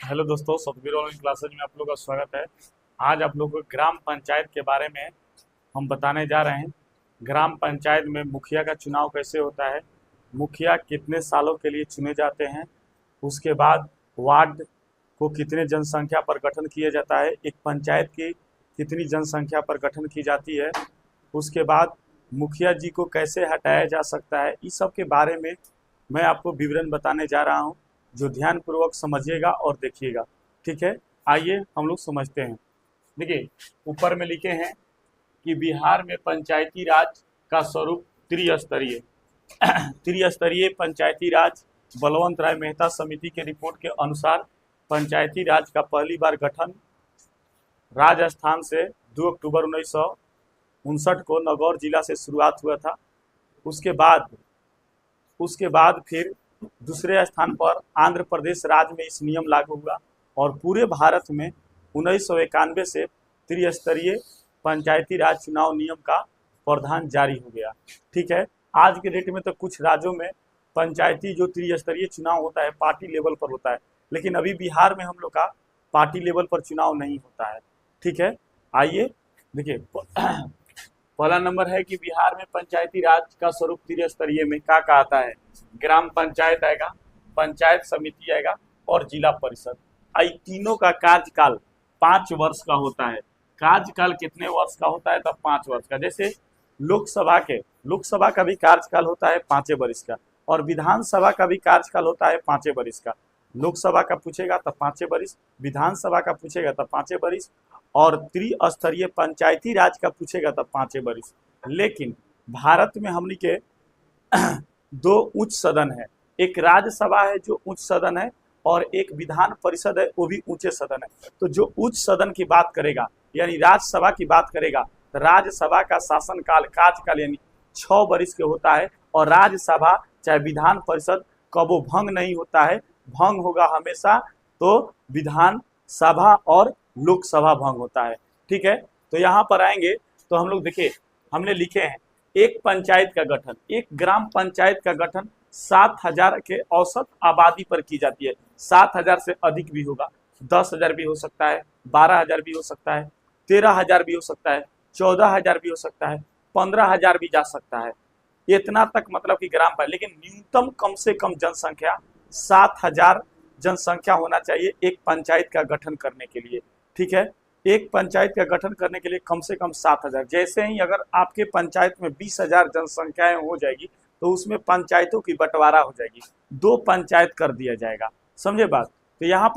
Hello दोस्तों, Satbir online classes में आप लोग का स्वागत है। आज आप लोग को ग्राम पंचायत के बारे में हम बताने जा रहे हैं। ग्राम पंचायत में मुखिया का चुनाव कैसे होता है, मुखिया कितने सालों के लिए चुने जाते हैं, उसके बाद वार्ड को कितने जनसंख्या पर गठन किया जाता है, एक पंचायत की कितनी जनसंख्या पर गठन की जाती है, उसके बाद मुखिया जी को कैसे हटाया जा सकता है, इस सब के बारे में मैं आपको विवरण बताने जा रहा हूँ, जो ध्यानपूर्वक समझिएगा और देखिएगा। ठीक है, आइए हम लोग समझते हैं। देखिए, ऊपर में लिखे हैं कि बिहार में पंचायती राज का स्वरूप त्रिस्तरीय त्रिस्तरीय पंचायती राज। बलवंत राय मेहता समिति के रिपोर्ट के अनुसार पंचायती राज का पहली बार गठन राजस्थान से 2 अक्टूबर 1959 को नगौर जिला से शुरुआत हुआ था। उसके बाद फिर दूसरे स्थान पर आंध्र प्रदेश राज्य में इस नियम लागू हुआ और पूरे भारत में 1991 से त्रिस्तरीय पंचायती राज चुनाव नियम का प्रावधान जारी हो गया। ठीक है, आज के डेट में तो कुछ राज्यों में पंचायती जो त्रिस्तरीय चुनाव होता है पार्टी लेवल पर होता है, लेकिन अभी बिहार में हम लोग का पार्टी लेवल पर चुनाव नहीं होता है। ठीक है, आइए देखिए, पहला नंबर है कि बिहार में पंचायती राज का स्वरूप त्रिस्तरीय में क्या आता है। ग्राम पंचायत आएगा, पंचायत समिति आएगा और जिला परिषद। आई तीनों का कार्यकाल 5 वर्ष का होता है। कार्यकाल कितने वर्ष का होता है? तब 5 वर्ष का। जैसे लोकसभा का भी कार्यकाल होता है 5 वर्ष का और विधानसभा का भी कार्यकाल होता है 5 वर्ष का। लोकसभा का पूछेगा तब 5 वर्ष, विधानसभा का पूछेगा तब 5 वर्ष और त्रिस्तरीय पंचायती राज का पूछेगा तब 5 वर्ष। लेकिन भारत में हमनी के 2 उच्च सदन है, एक राज्यसभा है जो उच्च सदन है और एक विधान परिषद है वो भी ऊंचे सदन है। तो जो उच्च सदन की बात करेगा यानी राज्यसभा की बात करेगा तो राज्यसभा का शासनकाल कार्यकाल यानी 6 वर्ष के होता है और राज्यसभा चाहे विधान परिषद कबो भंग नहीं होता है। भंग होगा हमेशा तो विधान सभा और लोकसभा भंग होता है। ठीक है, तो यहाँ पर आएंगे तो हम लोग देखिए, हमने लिखे हैं एक पंचायत का गठन, एक ग्राम पंचायत का गठन 7,000 के औसत आबादी पर की जाती है। 7,000 से अधिक भी होगा, 10,000 भी हो सकता है, 12,000 भी हो सकता है, 13,000 भी हो सकता है, 14,000 भी हो सकता है, 15,000 भी जा सकता है। इतना तक मतलब कि ग्राम पंचायत, लेकिन न्यूनतम कम से कम जनसंख्या 7,000 जनसंख्या होना चाहिए एक पंचायत का गठन करने के लिए। ठीक है, एक पंचायत का गठन करने के लिए कम से कम 7,000। जैसे ही अगर आपके पंचायत में 20,000 जनसंख्याएं हो जाएगी तो उसमें पंचायतों की बंटवारा हो जाएगी, 2 पंचायत कर दिया जाएगा। समझे बात? तो यहाँ पर